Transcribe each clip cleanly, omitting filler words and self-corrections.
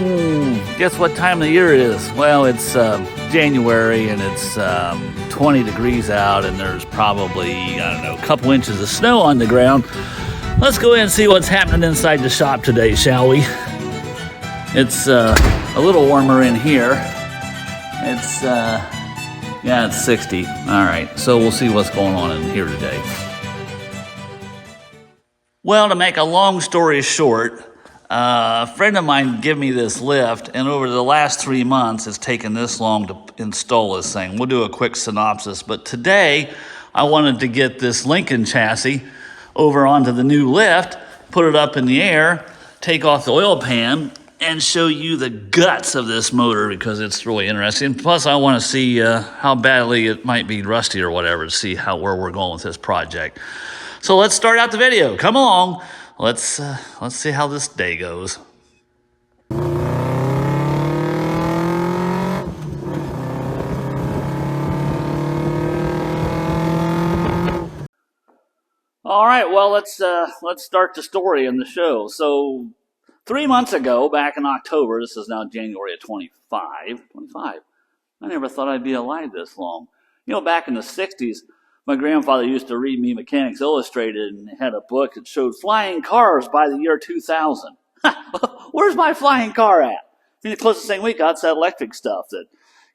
Guess what time of the year it is? Well, it's January and it's 20 degrees out and there's probably, I don't know, a couple inches of snow on the ground. Let's go in and see what's happening inside the shop today, shall we? It's a little warmer in here. It's, yeah, it's 60. All right, so we'll see what's going on in here today. Well, to make a long story short, a friend of mine gave me this lift, and over the last 3 months, it's taken this long to install this thing. We'll do a quick synopsis, but today I wanted to get this Lincoln chassis over onto the new lift, put it up in the air, take off the oil pan, and show you the guts of this motor because it's really interesting. Plus, I want to see how badly it might be rusty or whatever to see where we're going with this project. So let's start out the video. Come along. Let's see how this day goes. All right, well, let's start the story in the show. So 3 months ago, back in October, this is now January of 25. I never thought I'd be alive this long. You know, back in the 60s, my grandfather used to read me Mechanics Illustrated and had a book that showed flying cars by the year 2000. Where's my flying car at? I mean, the closest thing we got's that electric stuff that,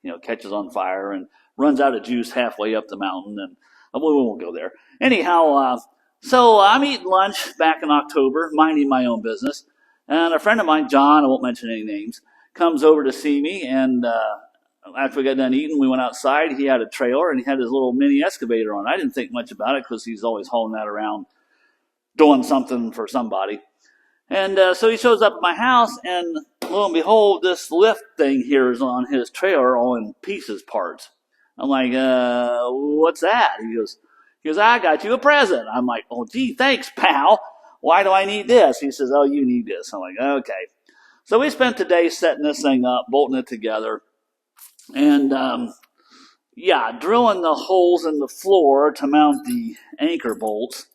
you know, catches on fire and runs out of juice halfway up the mountain, and we won't go there. Anyhow, so I'm eating lunch back in October, minding my own business, and a friend of mine, John, I won't mention any names, comes over to see me, and after we got done eating, we went outside. He had a trailer, and he had his little mini excavator on. I didn't think much about it because he's always hauling that around doing something for somebody. And so he shows up at my house, and lo and behold, this lift thing here is on his trailer all in pieces parts. I'm like, what's that? He goes, I got you a present. I'm like, oh, gee, thanks, pal. Why do I need this? He says, oh, you need this. I'm like, okay. So we spent the day setting this thing up, bolting it together. And, drilling the holes in the floor to mount the anchor bolts.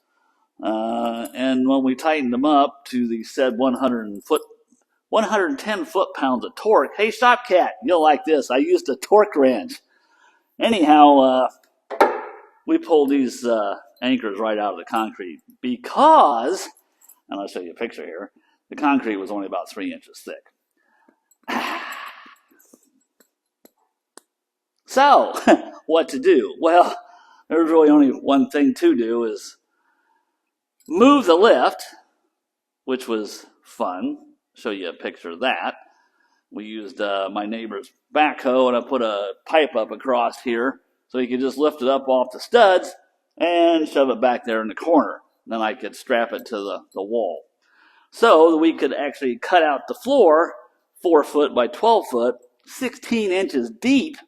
And when we tightened them up to the said 110 foot-pounds of torque, hey, Shop Cat, you'll like this. I used a torque wrench. Anyhow, we pulled these anchors right out of the concrete because, and I'll show you a picture here, the concrete was only about 3 inches thick. So, what to do? Well, there's really only one thing to do is move the lift, which was fun. Show you a picture of that. We used my neighbor's backhoe, and I put a pipe up across here so he could just lift it up off the studs and shove it back there in the corner. Then I could strap it to the wall. So we could actually cut out the floor 4 foot by 12 foot, 16 inches deep.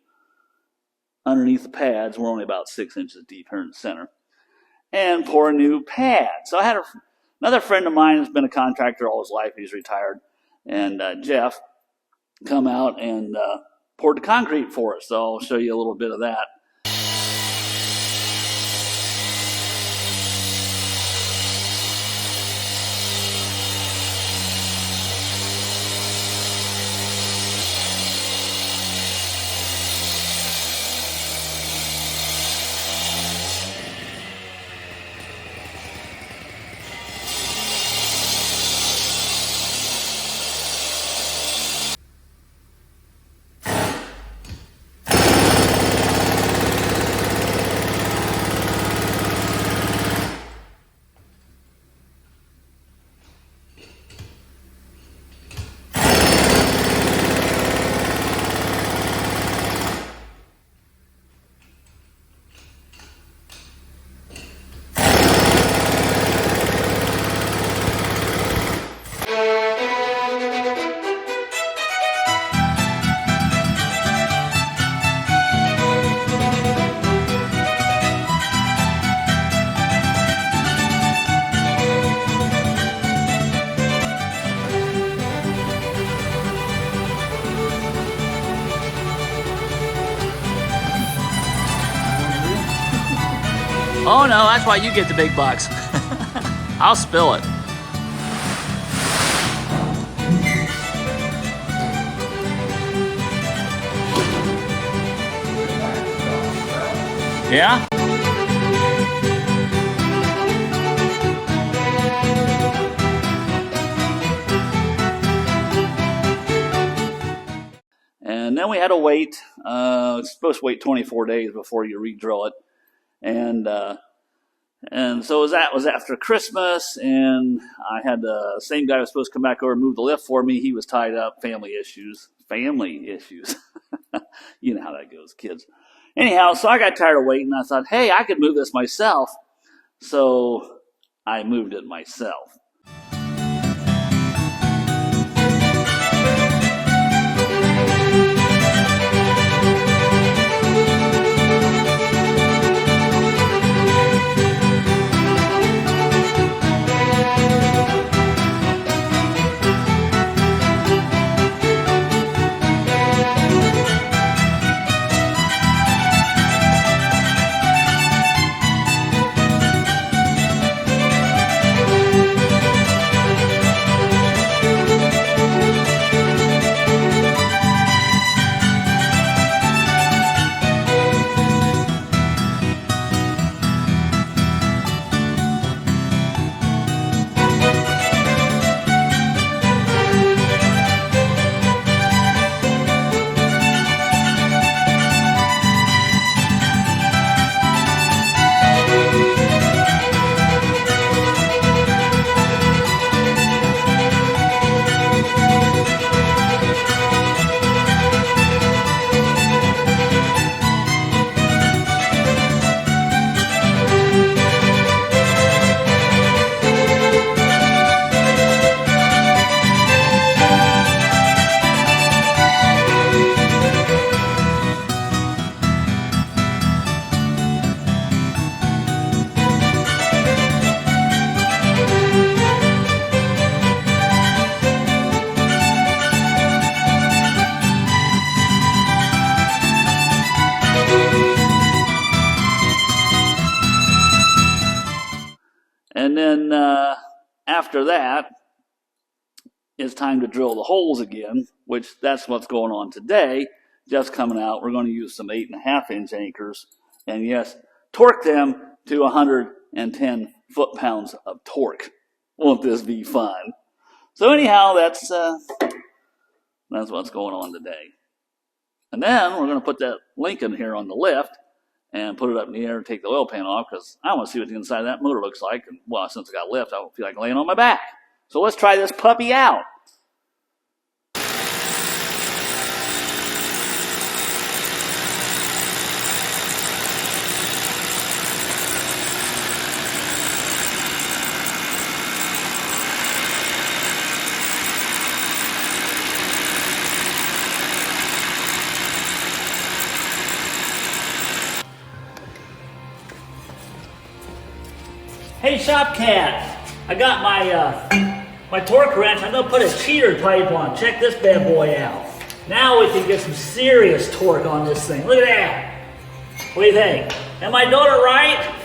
Underneath the pads, we're only about 6 inches deep here in the center, and pour a new pad. So I had another friend of mine who's been a contractor all his life. He's retired, and Jeff come out and poured the concrete for us. So I'll show you a little bit of that. Oh no, that's why you get the big bucks. I'll spill it. Yeah? And then we had to wait. It's supposed to wait 24 days before you re-drill it. And so that was after Christmas, and I had the same guy who was supposed to come back over and move the lift for me. He was tied up, family issues. Family issues. You know how that goes, kids. Anyhow, so I got tired of waiting. I thought, hey, I could move this myself. So I moved it myself. And then after that, it's time to drill the holes again, which that's what's going on today. Just coming out, we're going to use some 8.5-inch anchors, and yes, torque them to 110 foot-pounds of torque. Won't this be fun? So anyhow, that's what's going on today. And then we're going to put that Lincoln here on the lift and put it up in the air and take the oil pan off, because I want to see what the inside of that motor looks like. And well, since I got lift, I don't feel like laying on my back. So let's try this puppy out. Hey, Shop Cat, I got my torque wrench. I'm gonna put a cheater type on. Check this bad boy out. Now we can get some serious torque on this thing. Look at that. What do you think? Am I doing it right?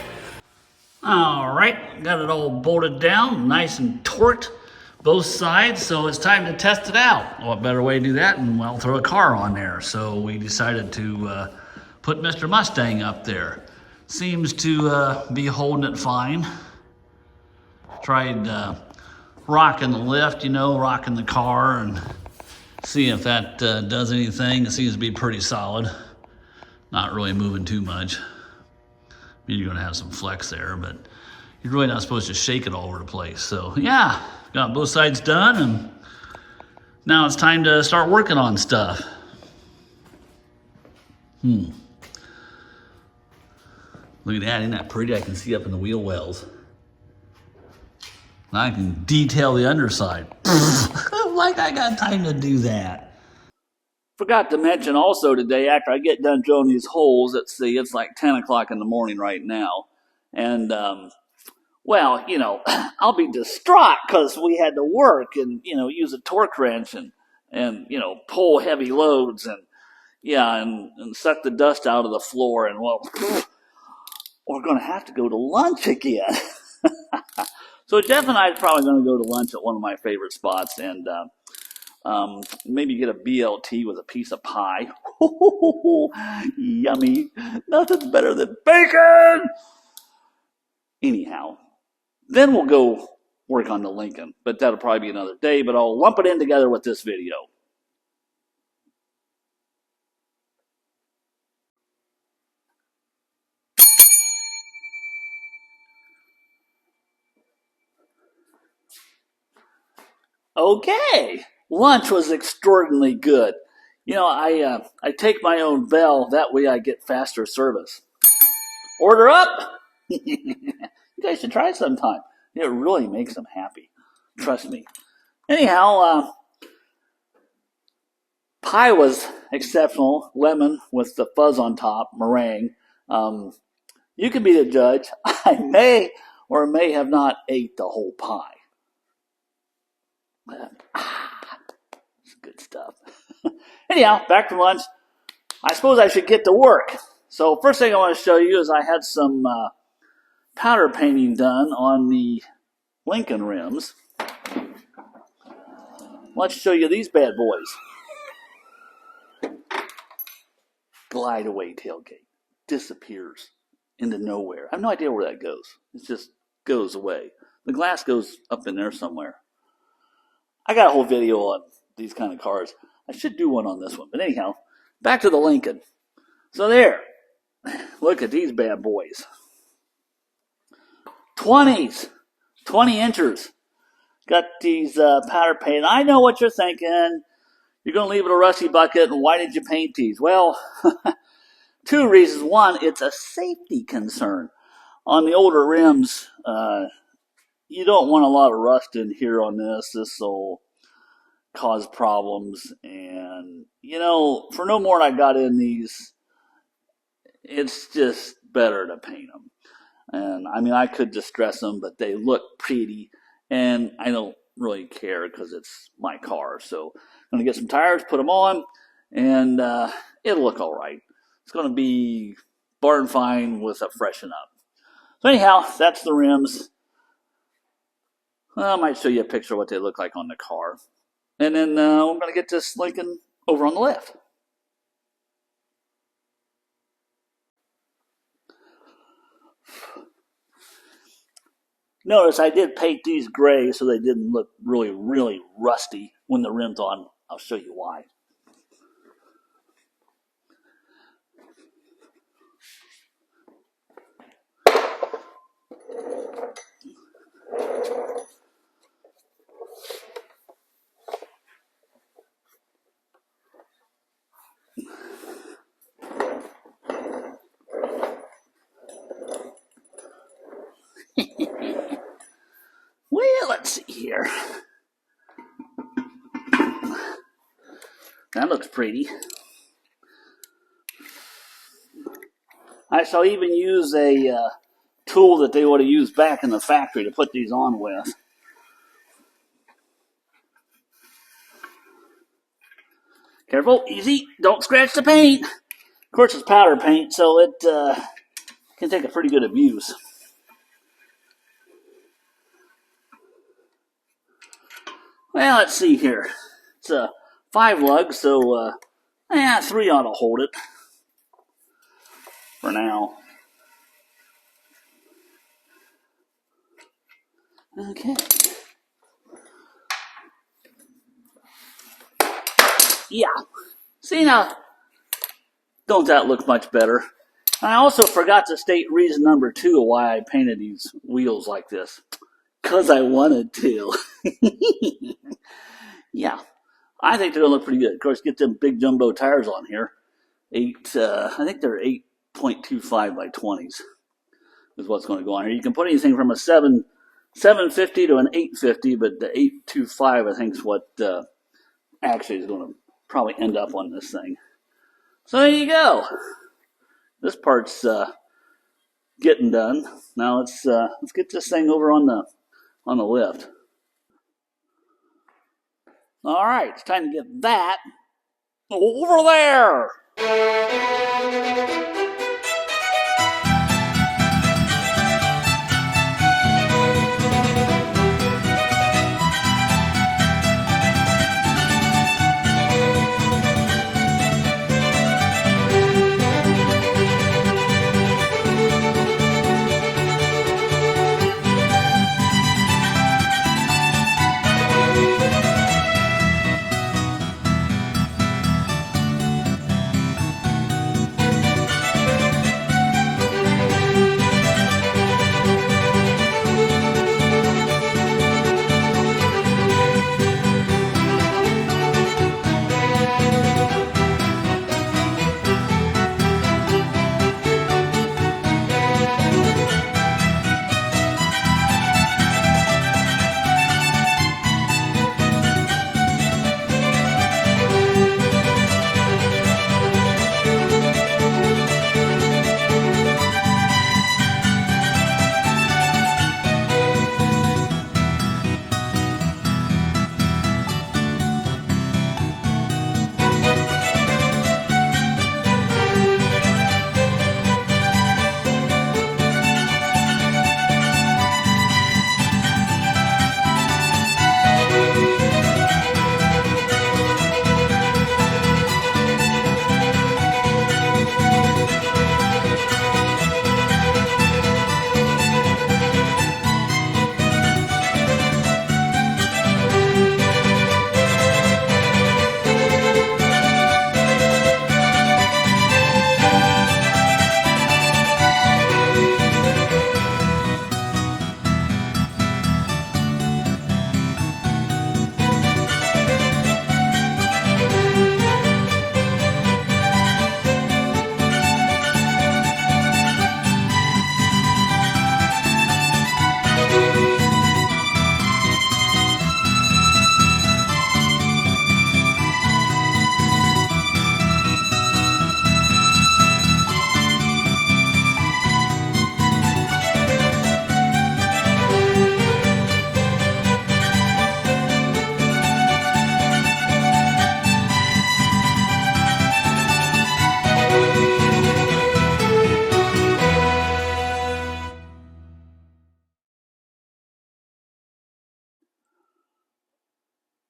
All right, got it all bolted down, nice and torqued, both sides. So it's time to test it out. What better way to do that than, well, throw a car on there. So we decided to put Mr. Mustang up there. Seems to be holding it fine. Tried rocking the lift, rocking the car and see if that does anything. It seems to be pretty solid. Not really moving too much. You're gonna have some flex there, but you're really not supposed to shake it all over the place. So yeah, got both sides done, and now it's time to start working on stuff. Look at that, isn't that pretty? I can see up in the wheel wells. Now I can detail the underside. Like I got time to do that. Forgot to mention also today, after I get done drilling these holes, let's see, it's like 10 o'clock in the morning right now. And, well, I'll be distraught because we had to work and, use a torque wrench and pull heavy loads and, yeah, and suck the dust out of the floor. And, well, we're going to have to go to lunch again. So Jeff and I are probably going to go to lunch at one of my favorite spots, and Maybe get a BLT with a piece of pie. Yummy. Nothing's better than bacon. Anyhow, then we'll go work on the Lincoln, but that'll probably be another day, but I'll lump it in together with this video. Okay, lunch was extraordinarily good. You know, I take my own bell, that way I get faster service. Order up! You guys should try it sometime. It really makes them happy. Trust me. Anyhow, pie was exceptional. Lemon with the fuzz on top, meringue. You can be the judge. I may or may have not ate the whole pie. It's good stuff. Anyhow, back to lunch. I suppose I should get to work. So first thing I want to show you is I had some powder painting done on the Lincoln rims. Let's show you these bad boys. Glide away tailgate. Disappears into nowhere. I have no idea where that goes. It just goes away. The glass goes up in there somewhere. I got a whole video on these kind of cars. I should do one on this one. But anyhow, back to the Lincoln. So there. Look at these bad boys. 20s. 20 inchers. Got these powder paint. I know what you're thinking. You're going to leave it a rusty bucket, and why did you paint these? Well, two reasons. One, it's a safety concern. On the older rims, you don't want a lot of rust in here on this. This will cause problems. And, you know, for no more than I got in these, it's just better to paint them. And, I mean, I could distress them, but they look pretty. And I don't really care because it's my car. So I'm going to get some tires, put them on, and it'll look all right. It's going to be barn fine with a freshen up. So anyhow, that's the rims. I might show you a picture of what they look like on the car. And then we're going to get this Lincoln over on the left. Notice I did paint these gray so they didn't look really, really rusty when the rim's on. I'll show you why. Well, let's see here. That looks pretty. I shall even use a tool that they would have used back in the factory to put these on with. Careful, easy, don't scratch the paint. Of course, it's powder paint, so it can take a pretty good abuse. Well, let's see here. It's a 5 lug, so 3 ought to hold it for now. Okay. Yeah. See now, don't that look much better? I also forgot to state reason number 2 why I painted these wheels like this. Because I wanted to. Yeah. I think they're going to look pretty good. Of course, get them big jumbo tires on here. I think they're 8.25 by 20s is what's going to go on here. You can put anything from a 750 to an 850, but the 825 I think is what actually is going to probably end up on this thing. So there you go. This part's getting done. Now let's get this thing over on the lift. All right, it's time to get that over there.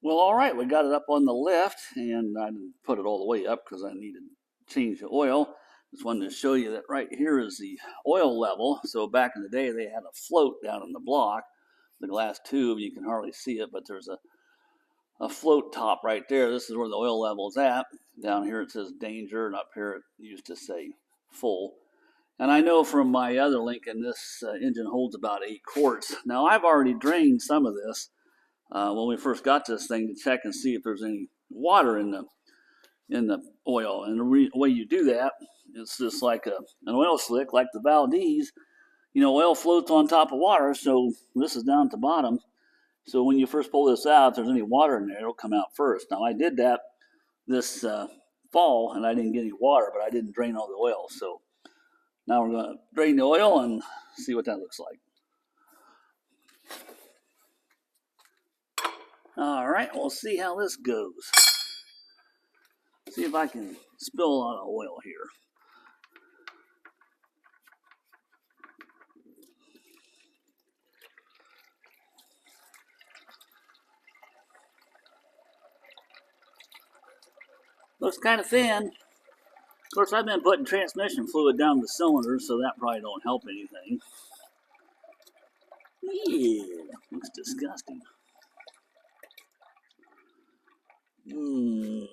Well, all right, we got it up on the lift, and I didn't put it all the way up because I needed to change the oil. Just wanted to show you that right here is the oil level. So back in the day, they had a float down in the block, the glass tube. You can hardly see it, but there's a float top right there. This is where the oil level is at. Down here it says danger, and up here it used to say full. And I know from my other Lincoln, this engine holds about 8 quarts. Now, I've already drained some of this when we first got this thing to check and see if there's any water in the oil. And the way you do that, it's just like an oil slick, like the Valdez. You know, oil floats on top of water, so this is down at the bottom. So when you first pull this out, if there's any water in there, it'll come out first. Now, I did that this fall, and I didn't get any water, but I didn't drain all the oil. So now we're going to drain the oil and see what that looks like. All right, we'll see how this goes. See if I can spill a lot of oil here. Looks kind of thin. Of course, I've been putting transmission fluid down the cylinder, so that probably don't help anything. Yeah, looks disgusting. Yeah,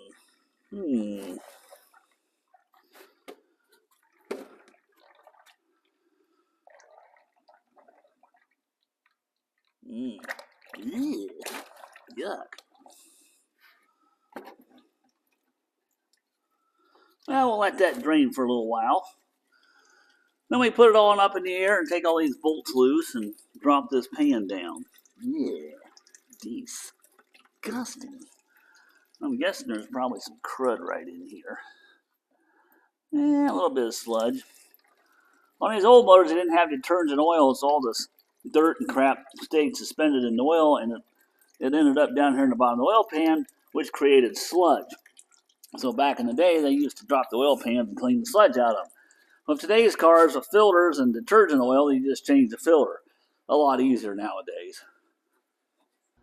yuck. Well, we'll let that drain for a little while. Then we put it all up in the air and take all these bolts loose and drop this pan down. Yeah, disgusting. I'm guessing there's probably some crud right in here. Yeah, a little bit of sludge. On these old motors, they didn't have detergent oil, so all this dirt and crap stayed suspended in the oil, and it ended up down here in the bottom of the oil pan, which created sludge. So back in the day, they used to drop the oil pans and clean the sludge out of them. With today's cars with filters and detergent oil, you just change the filter. A lot easier nowadays.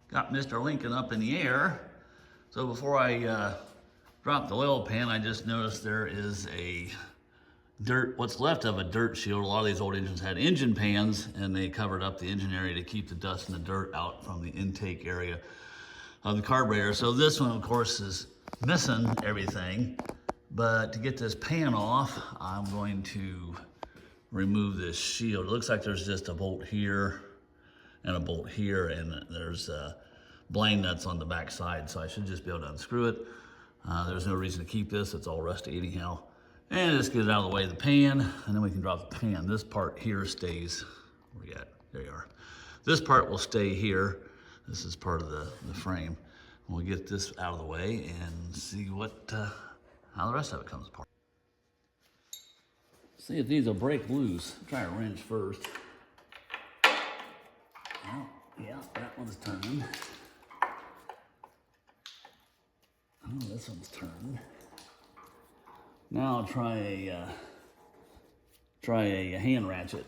Got Mr. Lincoln up in the air. So before I drop the oil pan, I just noticed there is what's left of a dirt shield. A lot of these old engines had engine pans, and they covered up the engine area to keep the dust and the dirt out from the intake area of the carburetor. So this one, of course, is missing everything. But to get this pan off, I'm going to remove this shield. It looks like there's just a bolt here and a bolt here, and there's blind nuts on the back side, so I should just be able to unscrew it. There's no reason to keep this. It's all rusty anyhow. And just get it out of the way of the pan, and then we can drop the pan. This part here stays. Where you at? There you are. This part will stay here. This is part of the frame. We'll get this out of the way and see how the rest of it comes apart. See if these will break loose. Try a wrench first. Oh, yeah, that one's turned. Oh, this one's turned. Now I'll try a hand ratchet.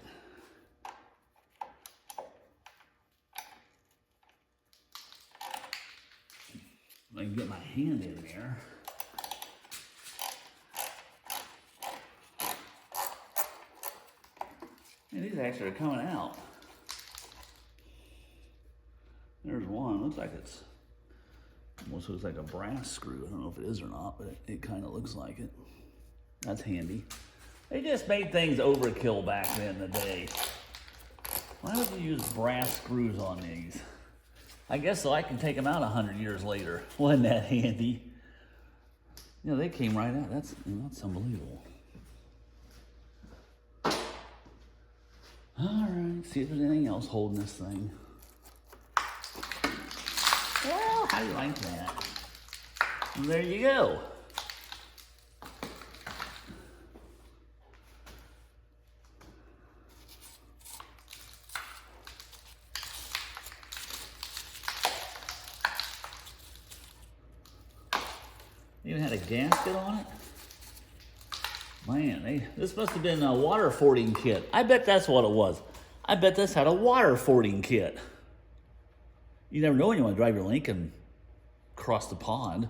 I can get my hand in there. And these actually are coming out. There's one. Looks like it's almost looks like a brass screw. I don't know if it is or not, but it kind of looks like it. That's handy. They just made things overkill back then in the day. Why would you use brass screws on these? I guess so I can take them out 100 years later. Wasn't that handy? You know, they came right out. That's unbelievable. All right, see if there's anything else holding this thing. Well, how do you like that? And there you go. Even had a gasket on it. Man, this must have been a water fording kit. I bet that's what it was. I bet this had a water fording kit. You never know when you want to drive your Lincoln across the pond.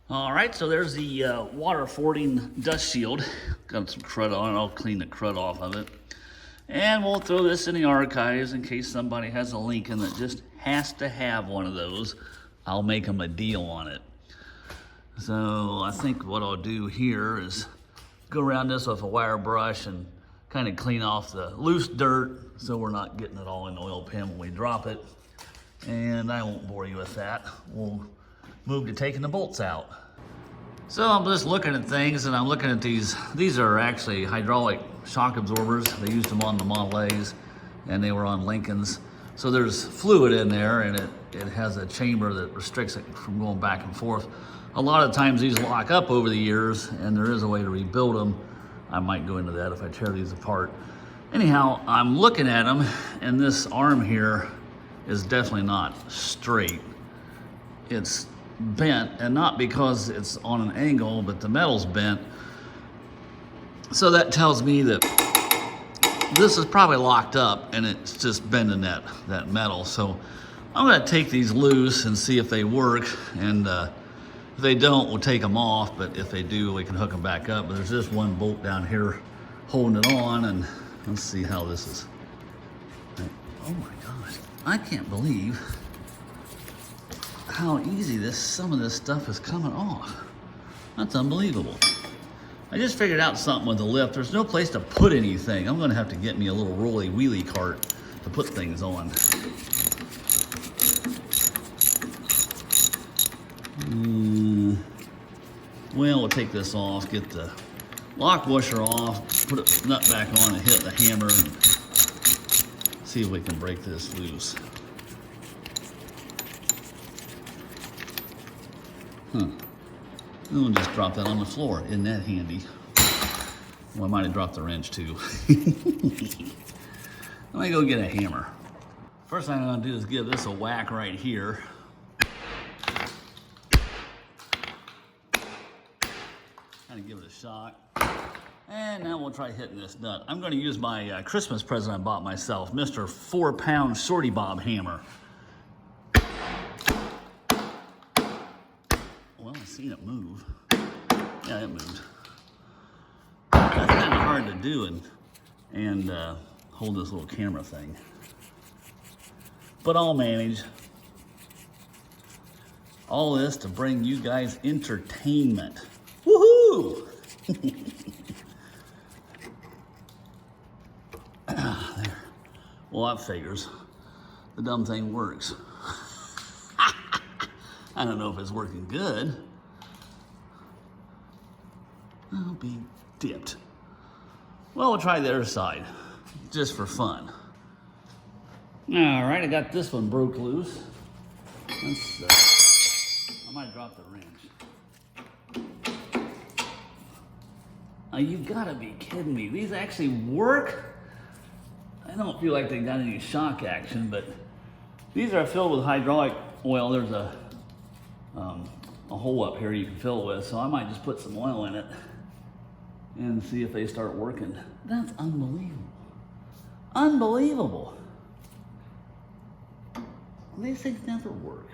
All right, so there's the water fording dust shield. Got some crud on it. I'll clean the crud off of it. And we'll throw this in the archives in case somebody has a Lincoln that just has to have one of those. I'll make them a deal on it. So I think what I'll do here is go around this with a wire brush and kind of clean off the loose dirt so we're not getting it all in the oil pan when we drop it. And I won't bore you with that. We'll move to taking the bolts out. So I'm just looking at things, and I'm looking at these. These are actually hydraulic shock absorbers. They used them on the Model A's, and they were on Lincolns. So there's fluid in there, and it has a chamber that restricts it from going back and forth. A lot of times these lock up over the years, and there is a way to rebuild them. I might go into that if I tear these apart. Anyhow, I'm looking at them, and this arm here is definitely not straight. It's bent, and not because it's on an angle, but the metal's bent. So that tells me that this is probably locked up and it's just bending that metal. So I'm gonna take these loose and see if they work, and if they don't, we'll take them off, but if they do, we can hook them back up. But there's just one bolt down here holding it on, and let's see how this is. Oh my gosh, I can't believe how easy some of this stuff is coming off. That's unbelievable. I just figured out something with the lift. There's no place to put anything. I'm gonna have to get me a little rolly wheelie cart to put things on. Well, we'll take this off, get the lock washer off, put a nut back on and hit the hammer and see if we can break this loose. And we'll just drop that on the floor. Isn't that handy? Well, I might have dropped the wrench too. Let me go get a hammer. First thing I'm gonna do is give this a whack right here. Kind of give it a shock. And now we'll try hitting this nut. I'm gonna use my Christmas present I bought myself, Mr. 4-pound Shorty Bob hammer. Well, I've seen it move. Yeah, it moved. That's kind of hard to do and hold this little camera thing. But I'll manage. All this to bring you guys entertainment. Woohoo! There. Well, that figures. The dumb thing works. I don't know if it's working good. I'll be dipped. Well, we'll try the other side, just for fun. All right, I got this one broke loose. I might drop the wrench. Oh, you gotta be kidding me. These actually work? I don't feel like they got any shock action, but these are filled with hydraulic oil. There's a hole up here you can fill it with, so I might just put some oil in it and see if they start working. That's unbelievable. Unbelievable. These things never work.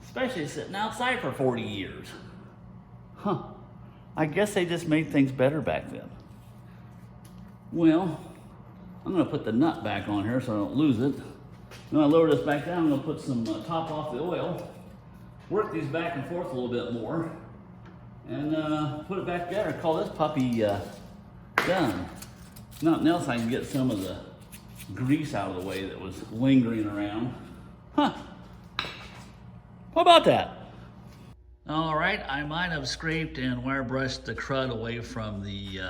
Especially sitting outside for 40 years. Huh. I guess they just made things better back then. Well, I'm gonna put the nut back on here so I don't lose it. When I lower this back down, I'm gonna put some top off the oil, work these back and forth a little bit more, and put it back together. Call this puppy done. Nothing else, I can get some of the grease out of the way that was lingering around. Huh. How about that? All right, I might have scraped and wire brushed the crud away from the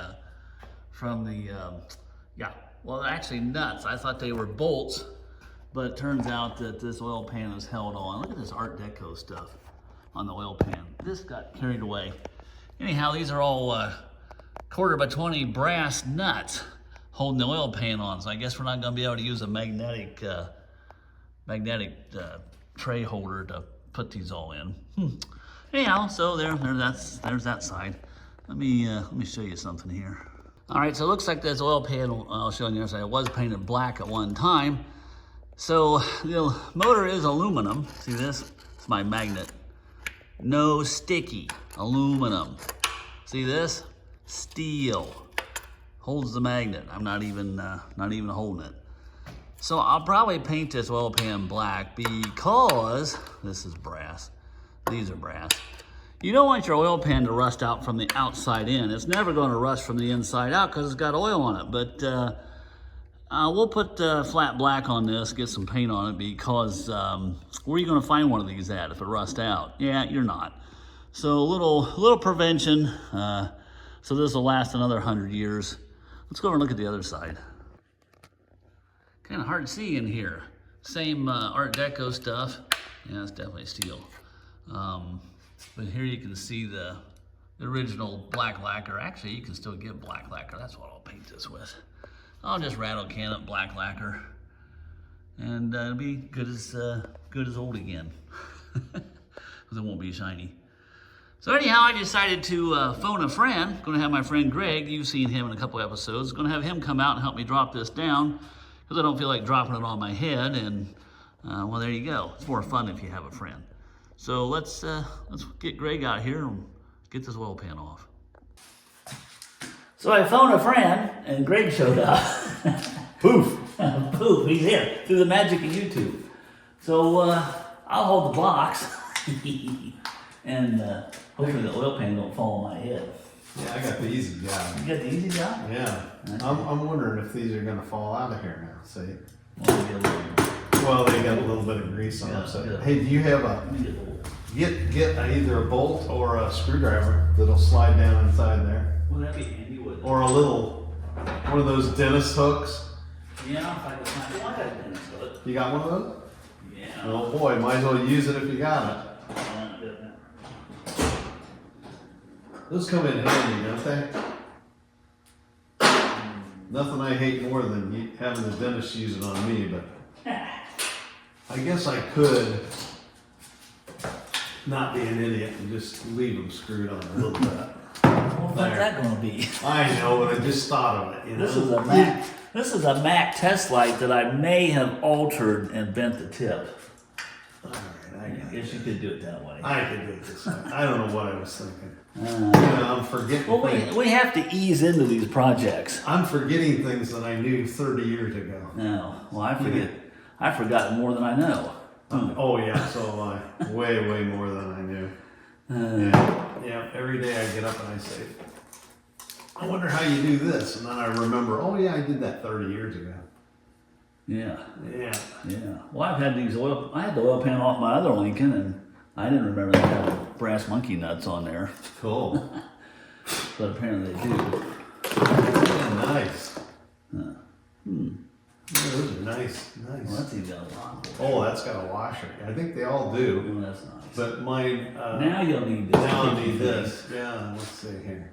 well, actually nuts. I thought they were bolts, but it turns out that this oil pan is held on. Look at this Art Deco stuff on the oil pan. This got carried away. Anyhow, these are all 1/4x20 brass nuts holding the oil pan on. So I guess we're not gonna be able to use a magnetic tray holder to put these all in. Anyhow, so there's that side. Let me show you something here. All right, so it looks like this oil pan, I'll show you the other side, it was painted black at one time, So the motor is aluminum. See this? It's my magnet. No sticky, aluminum. See this? Steel. Holds the magnet. I'm not even holding it. So I'll probably paint this oil pan black because this is brass. These are brass. You don't want your oil pan to rust out from the outside in. It's never going to rust from the inside out because it's got oil on it. But we'll put flat black on this, get some paint on it, because where are you going to find one of these at if it rusts out? Yeah, you're not. So a little prevention. So this will last another 100 years. Let's go over and look at the other side. Kind of hard to see in here. Same Art Deco stuff. Yeah, it's definitely steel. But here you can see the original black lacquer. Actually, you can still get black lacquer. That's what I'll paint this with. I'll just rattle can up black lacquer, and it'll be good as old again. Because it won't be shiny. So anyhow, I decided to phone a friend. Going to have my friend Greg. You've seen him in a couple episodes. Going to have him come out and help me drop this down, because I don't feel like dropping it on my head. And well, there you go. It's more fun if you have a friend. So let's get Greg out here and get this oil pan off. So I phoned a friend, and Greg showed up. Poof. Poof, he's here, through the magic of YouTube. So I'll hold the box, and hopefully the oil pan don't fall on my head. Yeah, I got the easy job. You got the easy job? Yeah. I'm wondering if these are going to fall out of here now, see? Well, Well, they got a little bit of grease on them. So. Yeah. Hey, do you have get either a bolt or a screwdriver that'll slide down inside there? Well, that'd be handy, wouldn't it? Or a little, one of those dentist hooks? Yeah, if I could find one. I got a dentist hook. You got one of those? Yeah. Oh boy, might as well use it if you got it. Those come in handy, don't they? Nothing I hate more than having the dentist use it on me, but I guess I could not be an idiot and just leave them screwed on a little bit. What's that going to be? I know, but I just thought of it. You know? This is a Mac test light that I may have altered and bent the tip. All right, I guess you could do it that way. I could do it this way. I don't know what I was thinking. I'm forgetting. Well, we have to ease into these projects. I'm forgetting things that I knew 30 years ago. No, well, I forget. I've forgotten more than I know. Oh yeah, so have I. Way more than I knew. Yeah. Every day I get up and I say, I wonder how you do this, and then I remember, oh yeah, I did that 30 years ago. Yeah. Yeah. Well, I had the oil pan off my other Lincoln, and I didn't remember they had brass monkey nuts on there. Cool. But apparently they do. Yeah, nice. Huh. Yeah, those are nice. Well, that's even got a lock. Oh, that's got a washer. I think they all do. Oh, that's nice. But mine. Now you'll need this. Now I'll need this. Yeah, let's see here.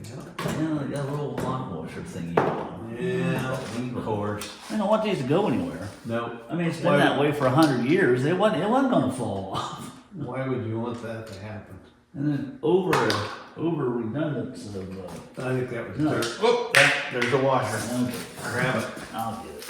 Yeah, they got a little lock washer thingy on. Yeah, of course. I don't want these to go anywhere. Nope. I mean, it's been that way for 100 years. It wasn't going to fall off. Why would you want that to happen? And then over redundance of. I think that was No. dirt. Oh, there's a washer. Okay. Grab it. I'll get it.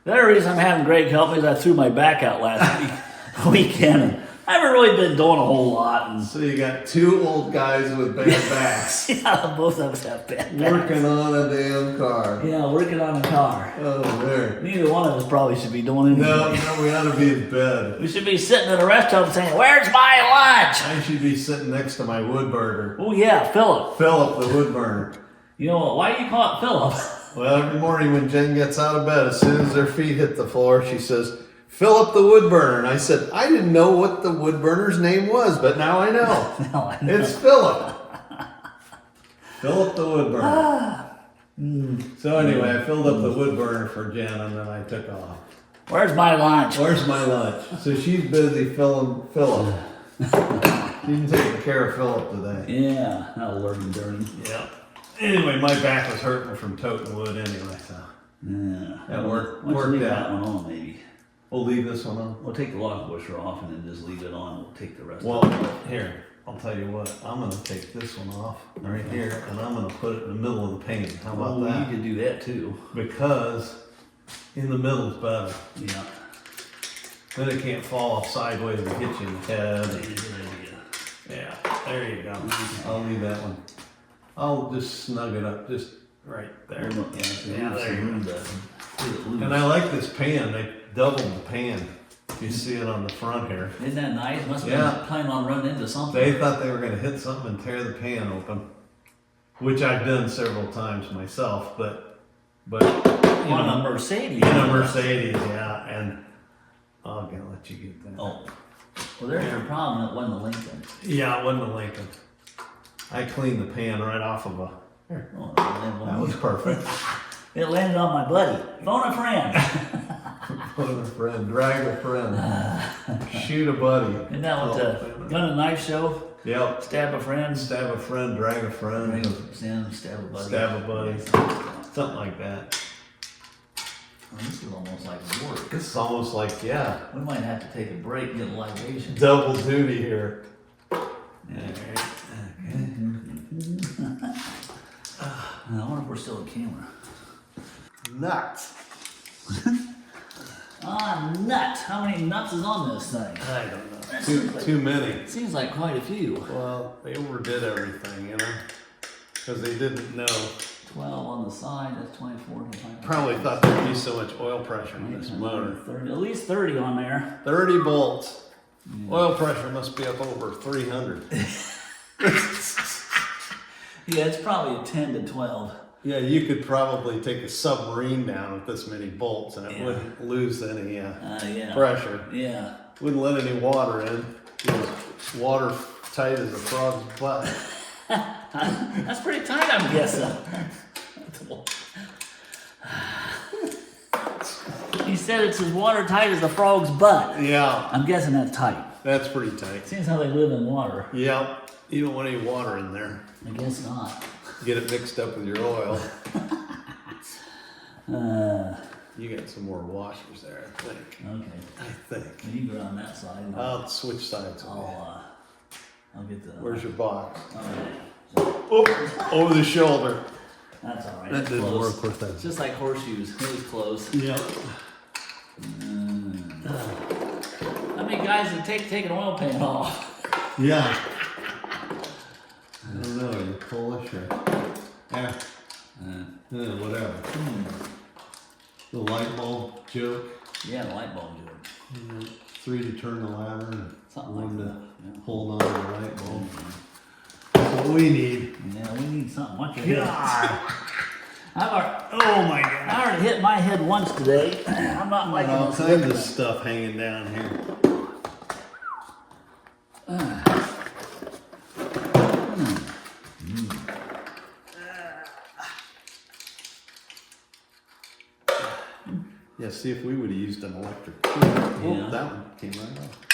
The other reason I'm having Greg help me is I threw my back out last weekend. And I haven't really been doing a whole lot. And So you got two old guys with bad backs yeah, both of us have bad backs. working on a damn car. Yeah, working on the car. Oh, there. Neither one of us probably should be doing anything. No, we ought to be in bed. We should be sitting in a restaurant saying, "Where's my lunch?" I should be sitting next to my wood burner. Oh yeah, Philip. Philip, the wood burner. You know what? Why do you call it Philip? Well, every morning when Jen gets out of bed, as soon as her feet hit the floor, she says, "Philip the wood burner." And I said, I didn't know what the wood burner's name was, but now I know. Now I know. It's Philip. Philip the wood burner. So anyway, I filled up the wood burner for Jen, and then I took off. Where's my lunch? Where's my lunch? So she's busy filling Philip. She didn't take care of Philip today. Yeah, that'll learn and dirty. Yeah. Anyway, my back was hurting from toting wood anyway, so Yeah. that worked Why don't you leave out. that one on, maybe. We'll leave this one on. We'll take the lock washer off and then just leave it on. We'll take the rest Well, of it. here, I'll tell you what, I'm gonna take this one off right here and I'm gonna put it in the middle of the pan. How about that? You could do that too. Because in the middle is better. Yeah. Then it can't fall off sideways and hit you in the head. That's a good idea. Yeah, there you go. I'll leave that one. I'll just snug it up just right there. Yeah, there you go. And I like this pan. They doubled the pan. You see it on the front here. Isn't that nice? Must have been planning on running into something. They thought they were going to hit something and tear the pan open, which I've done several times myself. But on a Mercedes. In a Mercedes, yeah. And I'm gonna let you get that. Oh, well, there's your problem. It wasn't a Lincoln. Yeah, it wasn't a Lincoln. I cleaned the pan right off of a. Here. Oh, That was perfect. It landed on my buddy. Phone a friend. Phone a friend, drag a friend, shoot a buddy. Isn't that what the gun and knife show? Yep. Stab a friend. Stab a friend, drag a friend. Stab a buddy. Stab a buddy. Something like that. Well, this is almost like work. This is almost like, yeah. We might have to take a break and get a libation. Double duty here. Yeah. Alright. Okay. I wonder if we're still on camera. Nuts. Nuts. How many nuts is on this thing? I don't know. Too many. Seems like quite a few. Well, they overdid everything, you know, because they didn't know. 12 on the side, that's 24. 25. Probably thought there'd be so much oil pressure in this motor. 30, at least 30 on there. 30 volts. Oil pressure must be up over 300. Yeah, it's probably a 10 to 12. Yeah, you could probably take a submarine down with this many bolts and it wouldn't lose any pressure. Yeah. Wouldn't let any water in. It was water tight as a frog's butt. That's pretty tight, I'm guessing. He said it's as watertight as a frog's butt. Yeah. I'm guessing that's tight. That's pretty tight. Seems how they live in water. Yeah. You don't want any water in there. I guess not. Get it mixed up with your oil. You got some more washers there, I think. Okay. I think. Well, you go on that side. I'll switch sides with you. I'll get the. Where's your box? All right. Oh, over the shoulder. That's all right. That It's didn't close. work with that. It's just like horseshoes. It was close. Yep. How many guys would take an oil pan off? Yeah. I don't know. You're Polish or whatever. The light bulb joke. Yeah, the light bulb joke. 3 to turn the ladder and Something 1 like to that. Yeah. hold on to the light bulb. That's what we need. Yeah, we need something. Watch your head. Oh my God. I already hit my head once today. I'm not liking All this. kinds of stuff hanging down here. Yeah, see if we would have used an electric tool. Yeah. Oh, that one came right off.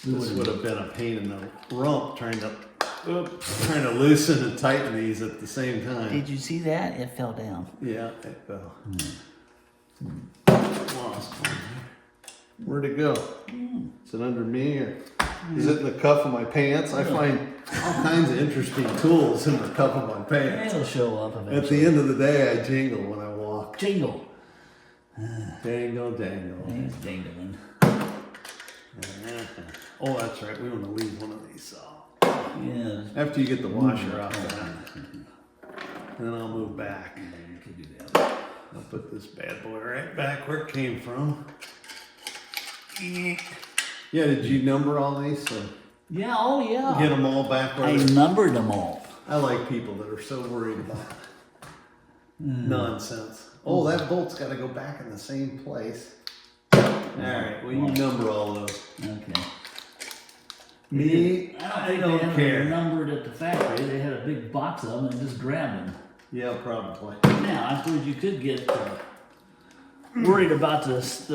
This would have been a pain in the rump trying to loosen and tighten these at the same time. Did you see that? It fell down. Yeah, it fell. Lost one. Where'd it go? Is it under me or is it in the cuff of my pants? I find all kinds of interesting tools in the cuff of my pants. It'll show up eventually. At the end of the day, I jingle when I walk. Jingle. Dangle, dangle. He's dingling. Oh, that's right. We want to leave one of these off. Yeah. After you get the washer off that, then I'll move back. You could do that. I'll put this bad boy right back where it came from. Yeah, did you number all these? So Yeah, oh yeah. get them all back where I they're... numbered them all. I like people that are so worried about nonsense. Oh, that bolt's got to go back in the same place. All right, well, you number all those. Okay. Me, I don't they had care. them numbered at the factory. They had a big box of them and just grabbed them. Yeah, probably. Now, I suppose you could get worried about this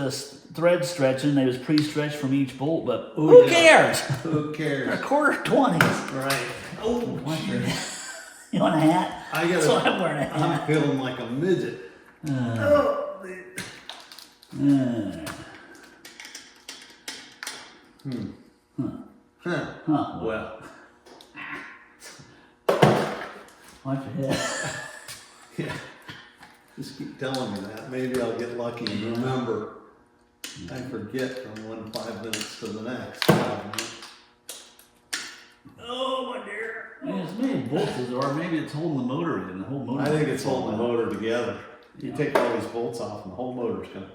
thread stretching. They was pre-stretched from each bolt, but who cares? Who They're cares? $1.20. Right. Oh, You want a hat? I got. That's why I'm wearing a hat. I'm feeling like a midget. Huh. Well, Watch your head. Yeah. Just keep telling me that. Maybe I'll get lucky and remember. I forget from 5 minutes to the next 5 minutes. Oh, my dear. Yeah, as many bolts as there are, maybe it's holding the motor in. The whole motor. I think it's holding the motor together. You take all these bolts off and the whole motor's gonna.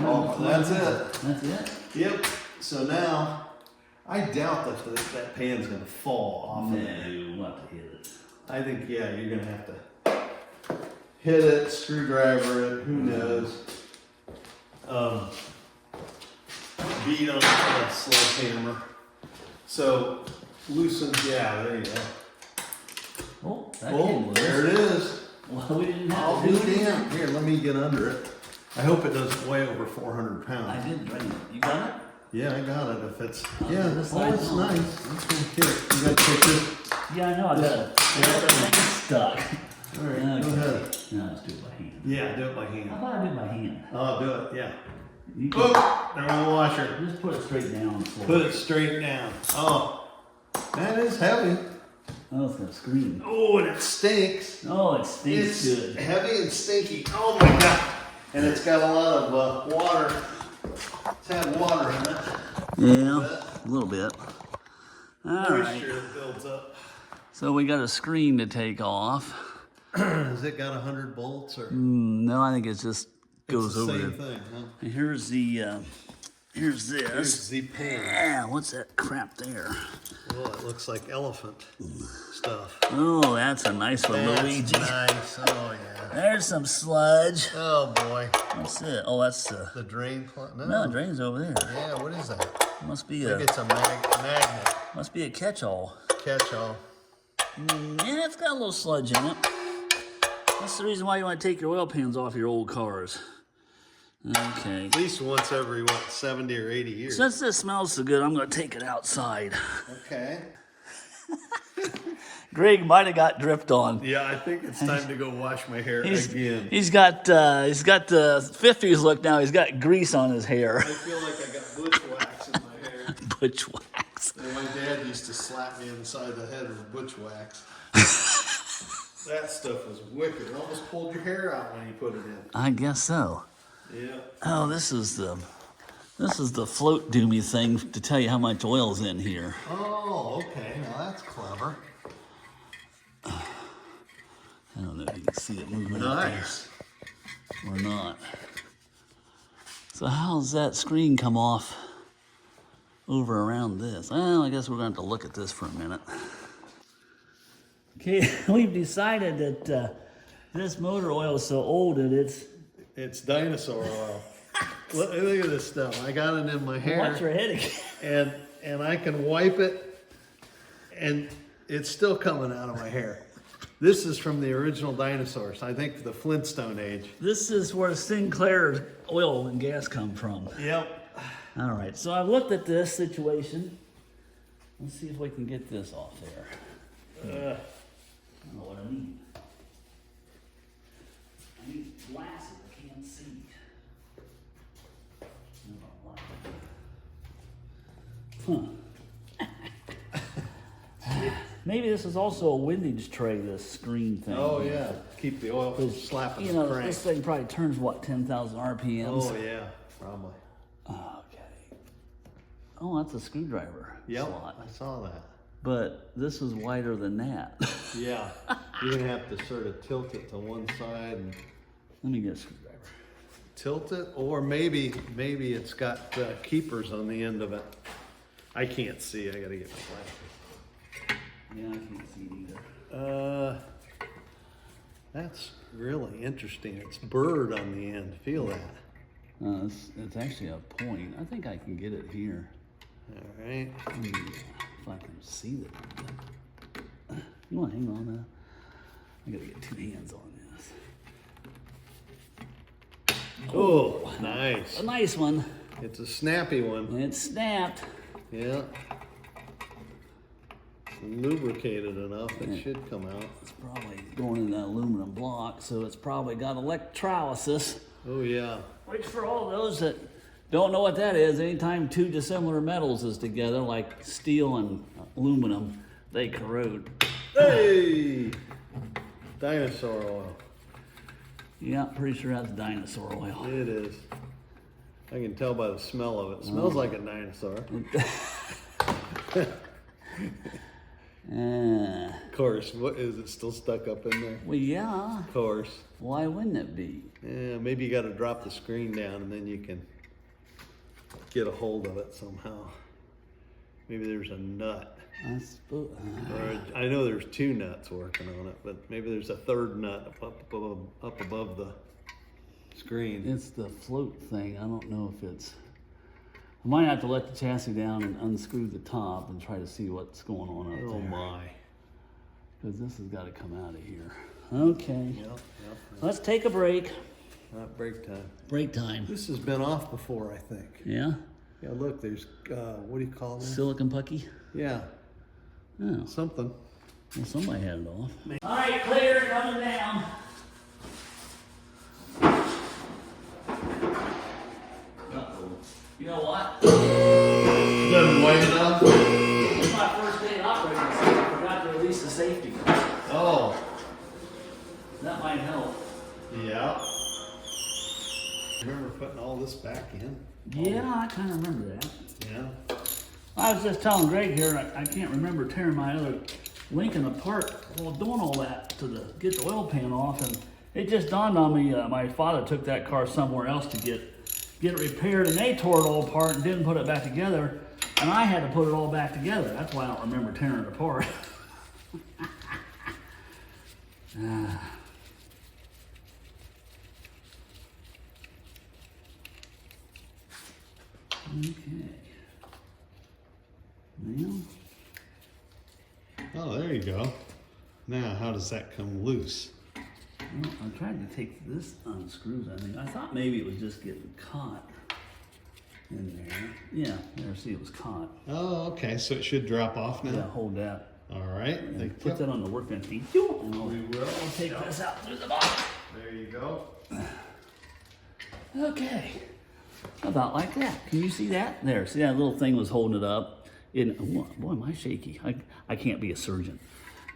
Oh, that's it. That's it? Yep. So now, I doubt that pan's gonna fall off of there. No, we'll have to hit it. I think, yeah, you're gonna have to hit it, screwdriver it, who knows. Beat on a sledgehammer. So, loosen, yeah, there you go. Oh, that Oh, came loose. there it is. Well, we didn't have I'll to do do it anything. again. Here, let me get under it. I hope it doesn't weigh over 400 I pounds. did drain it. You got it? Yeah, I got it. If it's, yeah, this oh, side's it's on. nice. That's good. Here, you got to take this. Yeah, I know. I got it. It's stuck. All right, Okay. go ahead. No, let's do it by hand. Yeah, do it by I hand. thought I did by hand. I'll do it, yeah. You can Oh, there on the washer. just put it straight down on the floor. Put it straight down. Oh, that is heavy. Oh, it's gonna scream. Oh, and it stinks. Oh, it stinks It's good. heavy and stinky. Oh my God. And it's got a lot of water. It's had water in it. Yeah, a little bit. All right. Moisture that builds up. So we got a screen to take off. Has it got 100 bolts or? No, I think it just goes It's the over same there. thing, huh? And here's the, here's this. Here's the pan. Yeah, what's that crap there? Well, it looks like elephant stuff. Oh, that's a nice one, That's Luigi. nice. Oh yeah. There's some sludge. Oh boy. What's it? Oh, that's The drain plug. no, it drains over there. Yeah. What is that? Must be I a think it's a magnet must be a catch-all. catch-all. Yeah, it's got a little sludge in it. That's the reason why you want to take your oil pans off your old cars. Okay. At least once every 70 or 80 years. Since this smells so good, I'm going to take it outside. Okay. Greg might have got dripped on. Yeah, I think it's time to go wash my hair again. He's got the 50s look now. He's got grease on his hair. I feel like I got butch wax in my hair. Butch wax. And my dad used to slap me inside the head with butch wax. That stuff was wicked. It almost pulled your hair out when you put it in. I guess so. Yeah. Oh, this is the float doomy thing to tell you how much oil's in here. Oh, okay. Now that's clever. I don't know if you can see it moving up Nice. there or not. So how's that screen come off over around this? Well, I guess we're going to have to look at this for a minute. Okay, we've decided that this motor oil is so old that It's dinosaur oil. Look at this stuff. I got it in my hair. Watch your head again. And I can wipe it, and it's still coming out of my hair. This is from the original dinosaurs. I think the Flintstone age. This is where Sinclair's oil and gas come from. Yep. All right, so I've looked at this situation. Let's see if we can get this off there. I don't know what I need. I need glasses. I can't see. Huh. Maybe this is also a windage tray, this screen thing. Oh yeah. Keep the oil from slapping You the know, crank. this thing probably turns, what, 10,000 RPMs? Oh yeah, probably. Okay. Oh, that's a screwdriver Yep. slot. I saw that. But this is wider than that. Yeah. You're gonna have to sort of tilt it to one side and Let me get a screwdriver. tilt it, or maybe it's got keepers on the end of it. I can't see. I gotta get my glasses. Yeah, I can't see it either. That's really interesting. It's bird on the end. Feel that. It's actually a point. I think I can get it here. All right. If I can see it. You want to hang on now? I gotta get two hands on this. Oh, nice. A nice one. It's a snappy one. And it snapped. Yeah. Lubricated enough, it should come out. It's probably going in an aluminum block, so it's probably got electrolysis. Oh yeah. Which for all those that don't know what that is, anytime two dissimilar metals is together, like steel and aluminum, they corrode. Hey! Dinosaur oil. Yeah, pretty sure that's dinosaur oil. It is. I can tell by the smell of it. It smells like a dinosaur. Of course. What is it still stuck up in there? Well, yeah. Of course. Why wouldn't it be? Yeah, maybe you got to drop the screen down and then you can get a hold of it somehow. Maybe there's a nut. I suppose. Or I know there's 2 nuts working on it, but maybe there's a 3rd nut up above the screen. It's the float thing. I don't know if it's. I might have to let the chassis down and unscrew the top and try to see what's going on up there. Oh my. Because this has got to come out of here. Okay. Yep. Let's take a break. Not break time. Break time. This has been off before, I think. Yeah? Yeah, look, there's, what do you call this? Silicon pucky? Yeah, Oh. something. Well, somebody had it off. All right, clear, coming down. Uh-oh. You know what? Doesn't weigh enough? It's my first day operating, so I forgot to release the safety. Oh. That might help. Yeah. Remember putting all this back in? Yeah, I kind of remember that. Yeah. I was just telling Greg here, I can't remember tearing my other Lincoln apart while doing all that to get the oil pan off, and it just dawned on me, my father took that car somewhere else to get it repaired, and they tore it all apart and didn't put it back together, and I had to put it all back together. That's why I don't remember tearing it apart. Okay. Now, Oh, there you go. Now, how does that come loose? well, I tried to take this unscrews. I thought maybe it was just getting caught in there. Yeah, there. See, it was caught. Oh, okay, so it should drop off now? Yeah, hold that. All right. And put that on the workbench. And I'll We will. take this out through the bottom. There you go. Okay. About like that. Can you see that? There. See, that little thing was holding it up. Boy, am I shaky. I can't be a surgeon.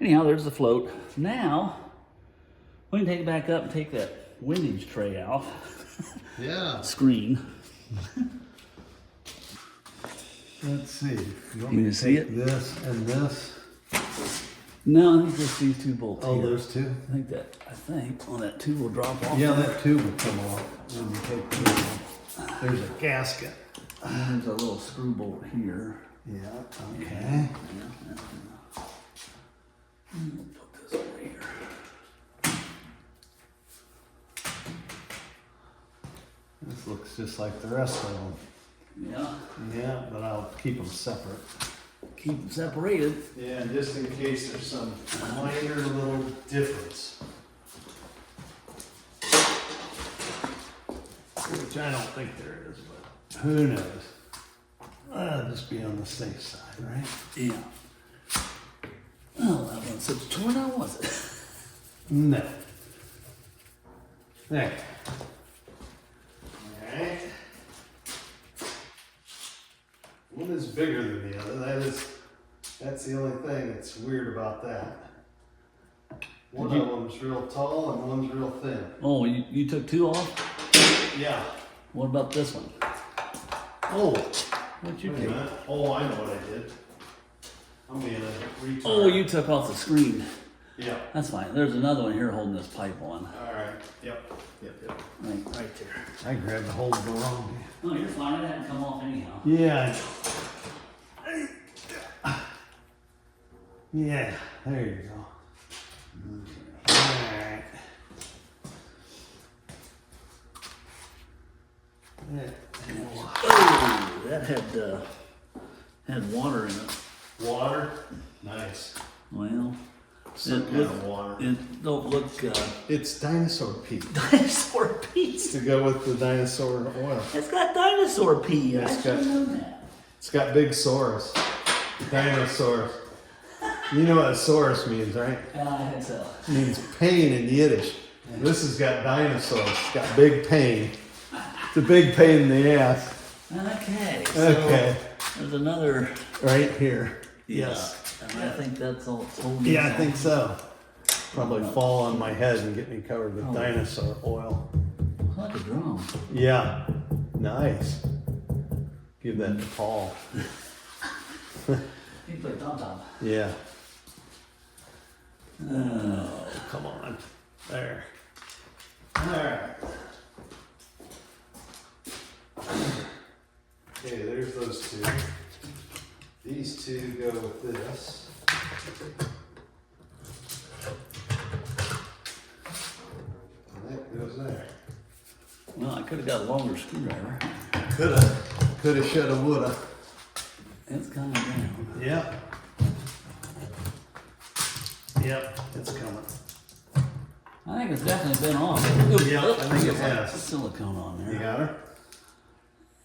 Anyhow, there's the float. Now, we can take it back up and take that windage tray out. Yeah. Screen. Let's see. You want me to see take it? This and this. No, I think just these 2 bolts Oh, here. there's 2? I think, well, that tube will drop off. Yeah, that tube will come off when you take the off. There's a gasket. And there's a little screw bolt here. Yeah, okay. We'll put this over here. This looks just like the rest of them. Yeah. Yeah, but I'll keep them separate. Keep them separated. Yeah, just in case there's some minor little difference. Which I don't think there is, but who knows? I'll just be on the safe side, right? Yeah. Oh, that wasn't such torn out, was it? No. There. Alright. One is bigger than the other. That's the only thing that's weird about that. One of them's real tall and one's real thin. Oh, you took 2 off? Yeah. What about this one? Oh. What'd you Wait a do? minute. Oh, I know what I did. I'm being a retard. Oh, you took off the screen. Yeah. That's fine. There's another one here holding this pipe on. Alright. Yep. Right there. I grabbed a hold of the wrong hand. No, you're fine. It hadn't come off anyhow. Yeah. Yeah, there you go. Alright. Yeah. Oh, that had water in it. Water? Nice. Well, Some kind of water. it don't look It's dinosaur pee. dinosaur pee. To go with the dinosaur oil. It's got dinosaur pee. I It's should got- know that. It's got big saurus. Dinosaurs. You know what saurus means, right? I think so. It means pain in Yiddish. This has got dinosaurs. It's got big pain. It's a big pain in the ass. Okay. So Okay. there's another. Right here. Yeah, Yes. and I think that's all it's holding. Yeah, I think so. Probably fall on my head and get me covered with dinosaur oil. Like a drum. Yeah, nice. Give that to Paul. You play tom-tom. Yeah. Oh, come on. There. Alright. Okay, there's those two. These two go with this. And that goes there. Well, I could have got a longer screwdriver. Coulda, shoulda, woulda. It's coming down. Yep. Yep, it's coming. I think it's definitely been on. Yeah, I think it has. Silicone on there. You got her?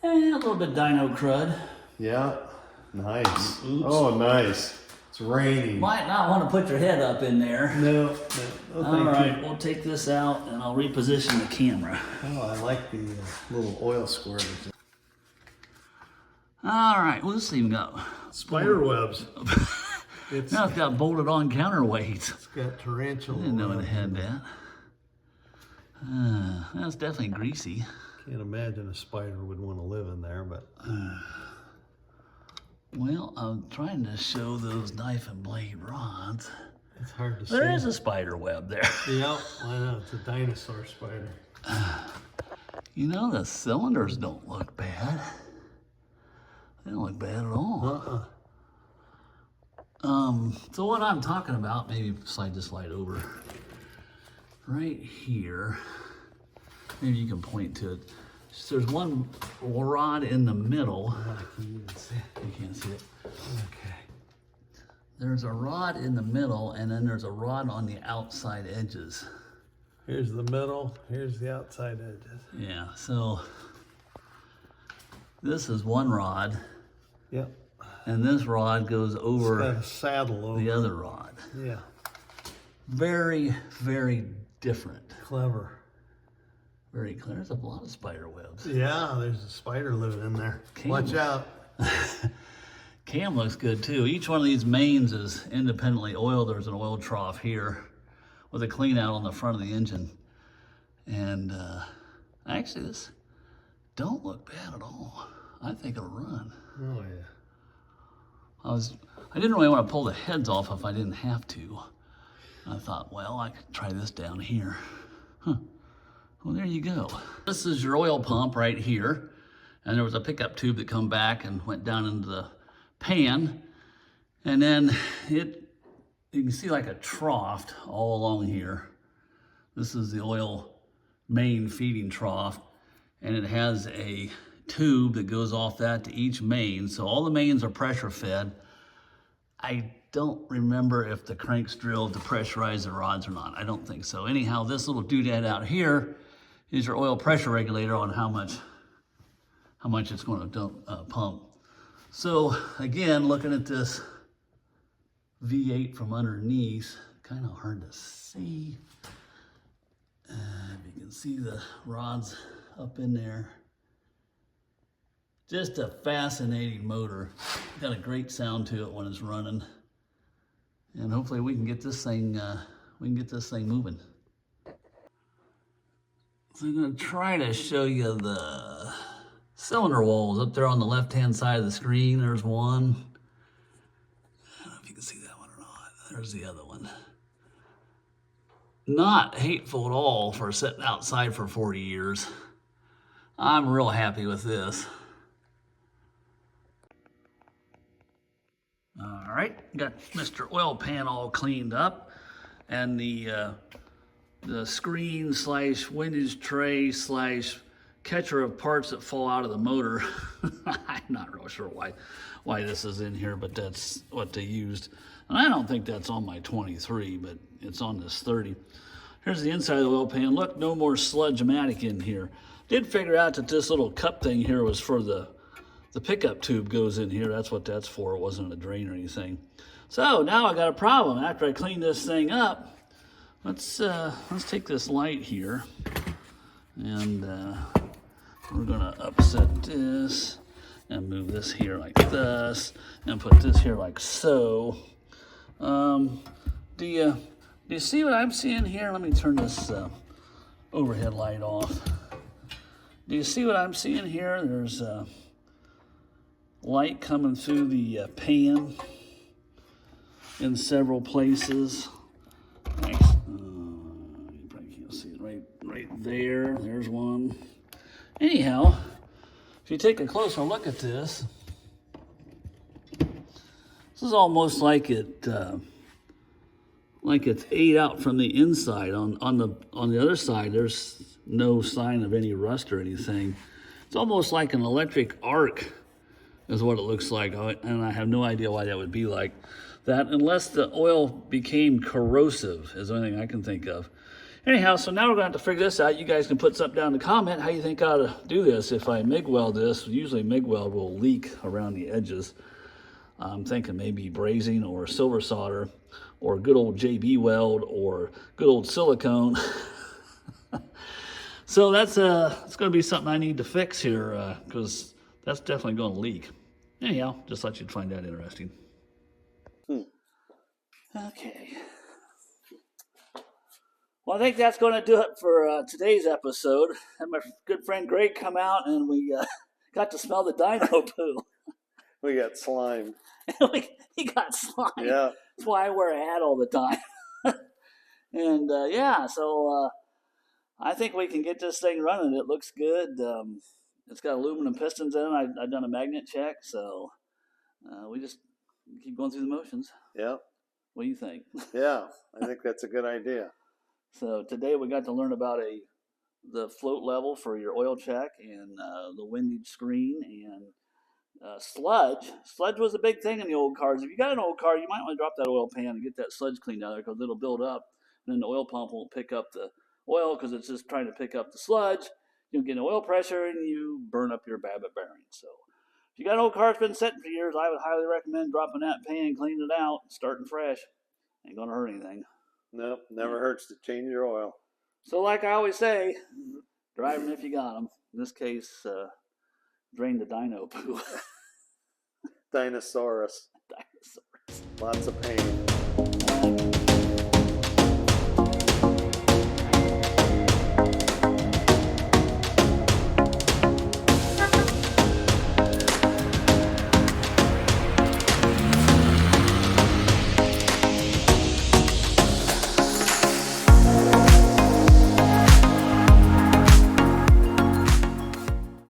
A little bit dino crud. Yeah. Nice. Oops. Oh, nice. It's raining. Might not want to put your head up in there. No. All right, we'll take this out and I'll reposition the camera. Oh, I like the little oil squirters. All right, well, this thing got Spider webs. now it's got bolted on counterweights. It's got tarantula. I didn't know it had that. That's definitely greasy. Can't imagine a spider would want to live in there, but Well, I'm trying to show those knife and blade rods. it's hard to see. There is a spider web there. Yep, I know. It's a dinosaur spider. You know, the cylinders don't look bad. They don't look bad at all. So what I'm talking about, maybe slide this light over. Right here, maybe you can point to it. So there's one rod in the middle. You can't see it. Okay. There's a rod in the middle, and then there's a rod on the outside edges. Here's the middle. Here's the outside edges. Yeah, so this is one rod, Yep. and this rod goes Got over a saddle over. the other rod. Yeah. Very, very different. Clever. Very clear. There's a lot of spider webs. Yeah, there's a spider living in there. Watch out. Cam looks good too. Each one of these mains is independently oiled. There's an oil trough here with a clean out on the front of the engine. And actually this don't look bad at all. I think it'll run. Oh yeah. I didn't really want to pull the heads off if I didn't have to. I thought, well, I could try this down here. Huh. Well, there you go. This is your oil pump right here. And there was a pickup tube that come back and went down into the pan. And then you can see like a trough all along here. This is the oil main feeding trough. And it has a tube that goes off that to each main. So all the mains are pressure fed. I don't remember if the crank's drilled to pressurize the rods or not. I don't think so. Anyhow, this little doodad out here is your oil pressure regulator on how much it's going to pump. So again, looking at this V8 from underneath, kind of hard to see. If you can see the rods up in there. Just a fascinating motor. Got a great sound to it when it's running. And hopefully we can get this thing moving. So I'm going to try to show you the cylinder walls up there on the left-hand side of the screen. There's one. I don't know if you can see that one or not. There's the other one. Not hateful at all for sitting outside for 40 years. I'm real happy with this. All right, got Mr. Oil Pan all cleaned up, and the screen / windage tray / catcher of parts that fall out of the motor. I'm not real sure why this is in here, but that's what they used. And I don't think that's on my 23, but it's on this 30. Here's the inside of the oil pan. Look, no more sludge-matic in here. Did figure out that this little cup thing here was for the pickup tube goes in here. That's what that's for. It wasn't a drain or anything. So now I got a problem. After I clean this thing up, let's take this light here, and we're gonna upset this and move this here like this, and put this here like so. Do Do you see what I'm seeing here? Let me turn this overhead light off. Do you see what I'm seeing here? There's light coming through the pan in several places. You probably can't see it right there. There's one. Anyhow, if you take a closer look at this, this is almost like it's ate out from the inside. On the other side, there's no sign of any rust or anything. It's almost like an electric arc is what it looks like, and I have no idea why that would be like that, unless the oil became corrosive, is the only thing I can think of. Anyhow, so now we're going to have to figure this out. You guys can put something down in the comment how you think I ought to do this. If I MIG weld this, usually MIG weld will leak around the edges. I'm thinking maybe brazing or silver solder or good old JB weld or good old silicone. So that's it's going to be something I need to fix here because that's definitely going to leak. Anyhow, just thought you'd find that interesting. Okay. Well, I think that's going to do it for today's episode. I had my good friend Greg come out and we got to smell the dyno poo. We got slime. He got slime. Yeah. That's why I wear a hat all the time. And yeah, so I think we can get this thing running. It looks good. It's got aluminum pistons in it. I've done a magnet check, so we just keep going through the motions. Yeah. What do you think? Yeah, I think that's a good idea. So today we got to learn about the float level for your oil check and the windage screen and sludge. Sludge was a big thing in the old cars. If you got an old car, you might want to drop that oil pan and get that sludge cleaned out of there because it'll build up. And then the oil pump won't pick up the oil because it's just trying to pick up the sludge. You'll get no oil pressure and you burn up your Babbitt bearing. So if you got an old car that's been sitting for years, I would highly recommend dropping that pan, cleaning it out, starting fresh. Ain't going to hurt anything. Nope, never hurts to change your oil. So like I always say, drive them if you got them. In this case, drain the dyno poo. Dinosaurus. Lots of pain.